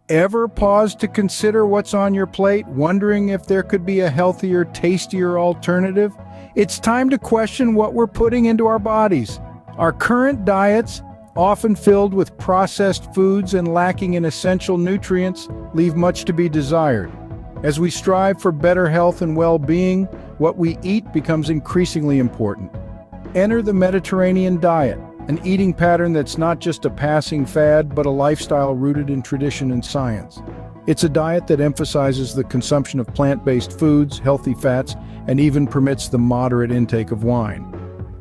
Ever pause to consider what's on your plate, wondering if there could be a healthier, tastier alternative? It's time to question what we're putting into our bodies. Our current diets, often filled with processed foods and lacking in essential nutrients, leave much to be desired. As we strive for better health and well-being, what we eat becomes increasingly important. Enter the Mediterranean diet, an eating pattern that's not just a passing fad, but a lifestyle rooted in tradition and science. It's a diet that emphasizes the consumption of plant-based foods, healthy fats, and even permits the moderate intake of wine.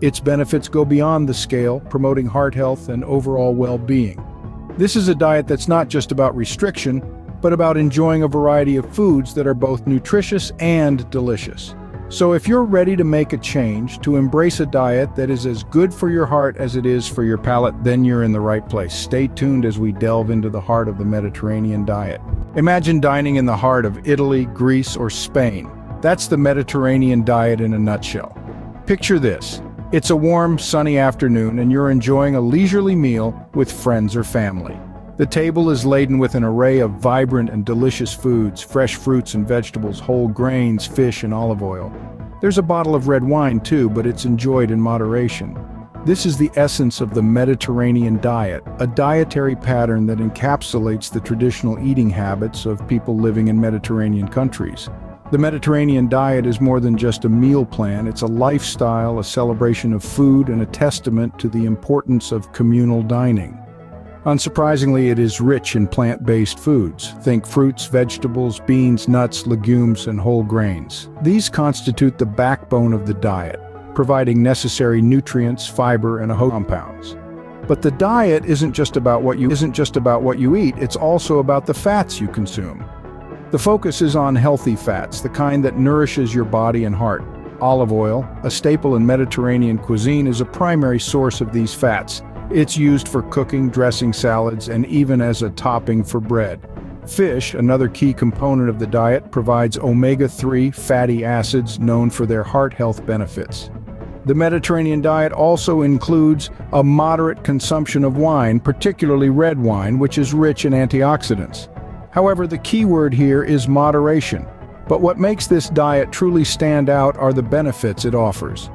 Its benefits go beyond the scale, promoting heart health and overall well-being. This is a diet that's not just about restriction, but about enjoying a variety of foods that are both nutritious and delicious. So if you're ready to make a change, to embrace a diet that is as good for your heart as it is for your palate, then you're in the right place. Stay tuned as we delve into the heart of the Mediterranean diet. Imagine dining in the heart of Italy, Greece, or Spain. That's the Mediterranean diet in a nutshell. Picture this. It's a warm, sunny afternoon and you're enjoying a leisurely meal with friends or family. The table is laden with an array of vibrant and delicious foods, fresh fruits and vegetables, whole grains, fish, and olive oil. There's a bottle of red wine too, but it's enjoyed in moderation. This is the essence of the Mediterranean diet, a dietary pattern that encapsulates the traditional eating habits of people living in Mediterranean countries. The Mediterranean diet is more than just a meal plan. It's a lifestyle, a celebration of food, and a testament to the importance of communal dining. Unsurprisingly, it is rich in plant-based foods. Think fruits, vegetables, beans, nuts, legumes, and whole grains. These constitute the backbone of the diet, providing necessary nutrients, fiber, and compounds. But the diet isn't just about what you eat, it's also about the fats you consume. The focus is on healthy fats, the kind that nourishes your body and heart. Olive oil, a staple in Mediterranean cuisine, is a primary source of these fats. It's used for cooking, dressing salads, and even as a topping for bread. Fish, another key component of the diet, provides omega-3 fatty acids known for their heart health benefits. The Mediterranean diet also includes a moderate consumption of wine, particularly red wine, which is rich in antioxidants. However, the key word here is moderation. But what makes this diet truly stand out are the benefits it offers.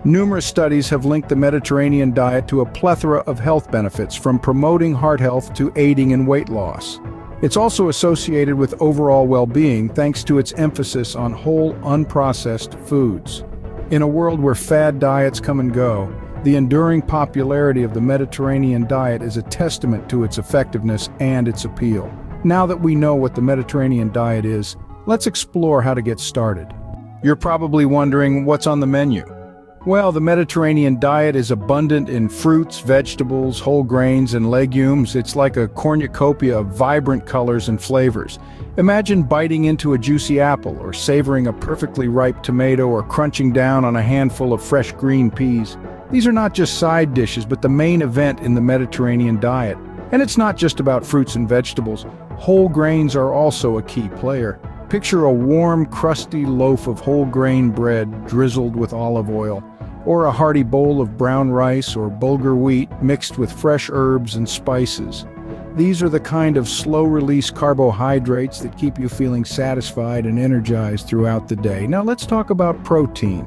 Numerous studies have linked the Mediterranean diet to a plethora of health benefits, from promoting heart health to aiding in weight loss. It's also associated with overall well-being thanks to its emphasis on whole, unprocessed foods. In a world where fad diets come and go, the enduring popularity of the Mediterranean diet is a testament to its effectiveness and its appeal. Now that we know what the Mediterranean diet is, let's explore how to get started. You're probably wondering what's on the menu. Well, the Mediterranean diet is abundant in fruits, vegetables, whole grains, and legumes. It's like a cornucopia of vibrant colors and flavors. Imagine biting into a juicy apple, or savoring a perfectly ripe tomato, or crunching down on a handful of fresh green peas. These are not just side dishes, but the main event in the Mediterranean diet. And it's not just about fruits and vegetables. Whole grains are also a key player. Picture a warm, crusty loaf of whole grain bread drizzled with olive oil, or a hearty bowl of brown rice or bulgur wheat mixed with fresh herbs and spices. These are the kind of slow-release carbohydrates that keep you feeling satisfied and energized throughout the day. Now let's talk about protein.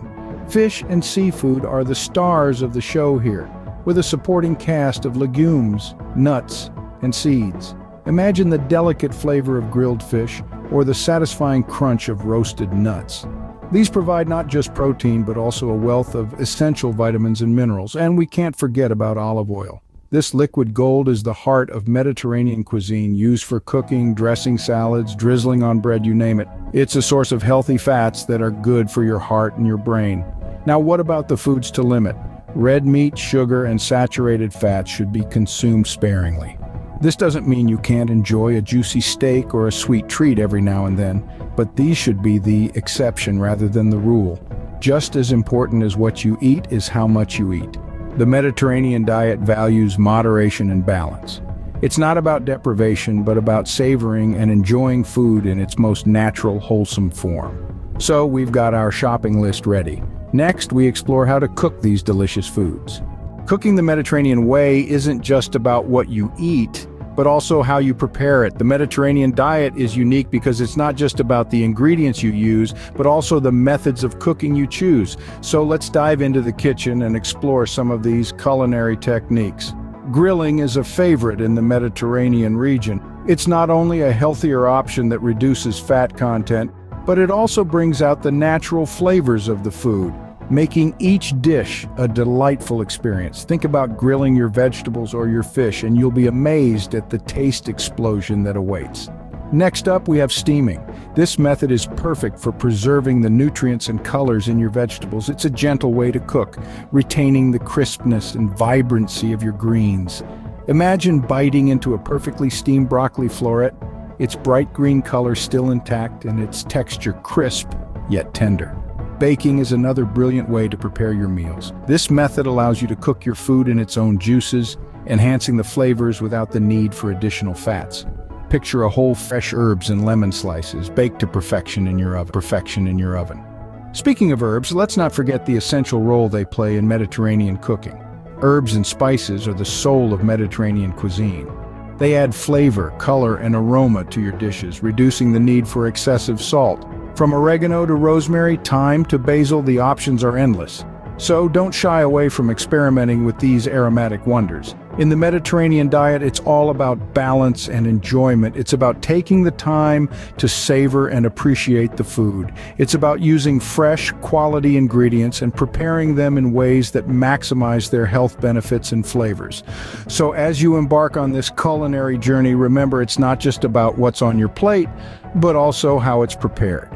Fish and seafood are the stars of the show here, with a supporting cast of legumes, nuts, and seeds. Imagine the delicate flavor of grilled fish or the satisfying crunch of roasted nuts. These provide not just protein, but also a wealth of essential vitamins and minerals. And we can't forget about olive oil. This liquid gold is the heart of Mediterranean cuisine, used for cooking, dressing salads, drizzling on bread, you name it. It's a source of healthy fats that are good for your heart and your brain. Now, what about the foods to limit? Red meat, sugar, and saturated fats should be consumed sparingly. This doesn't mean you can't enjoy a juicy steak or a sweet treat every now and then, but these should be the exception rather than the rule. Just as important as what you eat is how much you eat. The Mediterranean diet values moderation and balance. It's not about deprivation, but about savoring and enjoying food in its most natural, wholesome form. So we've got our shopping list ready. Next, we explore how to cook these delicious foods. Cooking the Mediterranean way isn't just about what you eat, but also how you prepare it. The Mediterranean diet is unique because it's not just about the ingredients you use, but also the methods of cooking you choose. So let's dive into the kitchen and explore some of these culinary techniques. Grilling is a favorite in the Mediterranean region. It's not only a healthier option that reduces fat content, but it also brings out the natural flavors of the food, making each dish a delightful experience. Think about grilling your vegetables or your fish, and you'll be amazed at the taste explosion that awaits. Next up, we have steaming. This method is perfect for preserving the nutrients and colors in your vegetables. It's a gentle way to cook, retaining the crispness and vibrancy of your greens. Imagine biting into a perfectly steamed broccoli floret, its bright green color still intact and its texture crisp yet tender. Baking is another brilliant way to prepare your meals. This method allows you to cook your food in its own juices, enhancing the flavors without the need for additional fats. Picture a whole fresh herbs and lemon slices baked to perfection in your oven. Speaking of herbs, let's not forget the essential role they play in Mediterranean cooking. Herbs and spices are the soul of Mediterranean cuisine. They add flavor, color, and aroma to your dishes, reducing the need for excessive salt. From oregano to rosemary, thyme to basil, the options are endless. So don't shy away from experimenting with these aromatic wonders. In the Mediterranean diet, it's all about balance and enjoyment. It's about taking the time to savor and appreciate the food. It's about using fresh, quality ingredients and preparing them in ways that maximize their health benefits and flavors. So as you embark on this culinary journey, remember it's not just about what's on your plate, but also how it's prepared.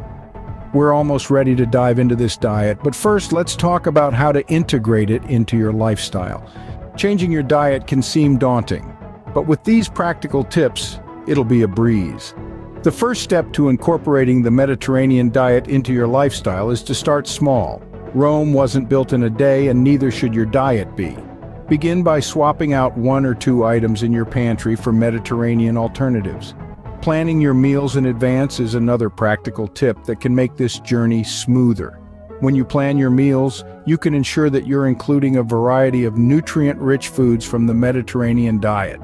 We're almost ready to dive into this diet, but first let's talk about how to integrate it into your lifestyle. Changing your diet can seem daunting, but with these practical tips, it'll be a breeze. The first step to incorporating the Mediterranean diet into your lifestyle is to start small. Rome wasn't built in a day, and neither should your diet be. Begin by swapping out 1 or 2 items in your pantry for Mediterranean alternatives. Planning your meals in advance is another practical tip that can make this journey smoother. When you plan your meals, you can ensure that you're including a variety of nutrient-rich foods from the Mediterranean diet.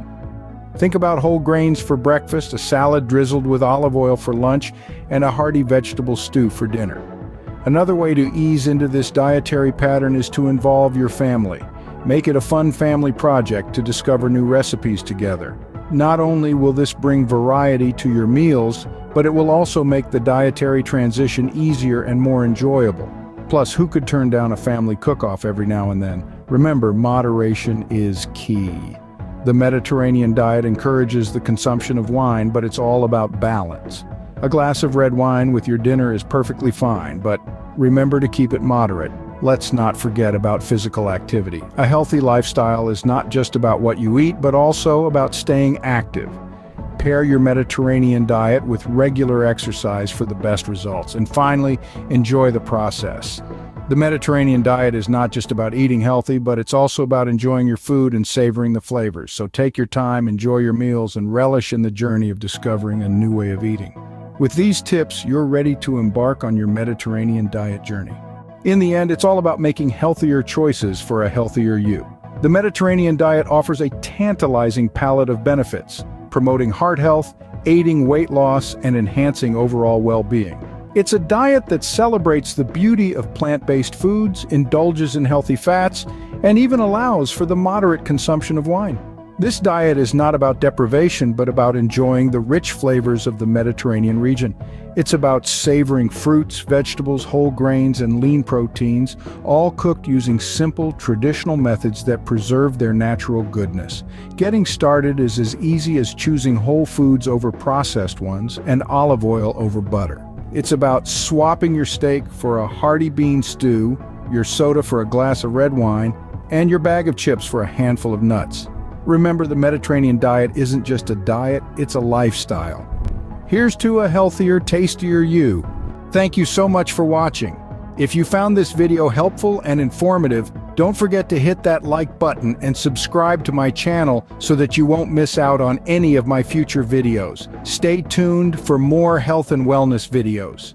Think about whole grains for breakfast, a salad drizzled with olive oil for lunch, and a hearty vegetable stew for dinner. Another way to ease into this dietary pattern is to involve your family. Make it a fun family project to discover new recipes together. Not only will this bring variety to your meals, but it will also make the dietary transition easier and more enjoyable. Plus, who could turn down a family cook-off every now and then? Remember, moderation is key. The Mediterranean diet encourages the consumption of wine, but it's all about balance. A glass of red wine with your dinner is perfectly fine, but remember to keep it moderate. Let's not forget about physical activity. A healthy lifestyle is not just about what you eat, but also about staying active. Pair your Mediterranean diet with regular exercise for the best results. And finally, enjoy the process. The Mediterranean diet is not just about eating healthy, but it's also about enjoying your food and savoring the flavors. So take your time, enjoy your meals, and relish in the journey of discovering a new way of eating. With these tips, you're ready to embark on your Mediterranean diet journey. In the end, it's all about making healthier choices for a healthier you. The Mediterranean diet offers a tantalizing palette of benefits, promoting heart health, aiding weight loss, and enhancing overall well-being. It's a diet that celebrates the beauty of plant-based foods, indulges in healthy fats, and even allows for the moderate consumption of wine. This diet is not about deprivation, but about enjoying the rich flavors of the Mediterranean region. It's about savoring fruits, vegetables, whole grains, and lean proteins, all cooked using simple, traditional methods that preserve their natural goodness. Getting started is as easy as choosing whole foods over processed ones and olive oil over butter. It's about swapping your steak for a hearty bean stew, your soda for a glass of red wine, and your bag of chips for a handful of nuts. Remember, the Mediterranean diet isn't just a diet, it's a lifestyle. Here's to a healthier, tastier you. Thank you so much for watching. If you found this video helpful and informative, don't forget to hit that like button and subscribe to my channel so that you won't miss out on any of my future videos. Stay tuned for more health and wellness videos.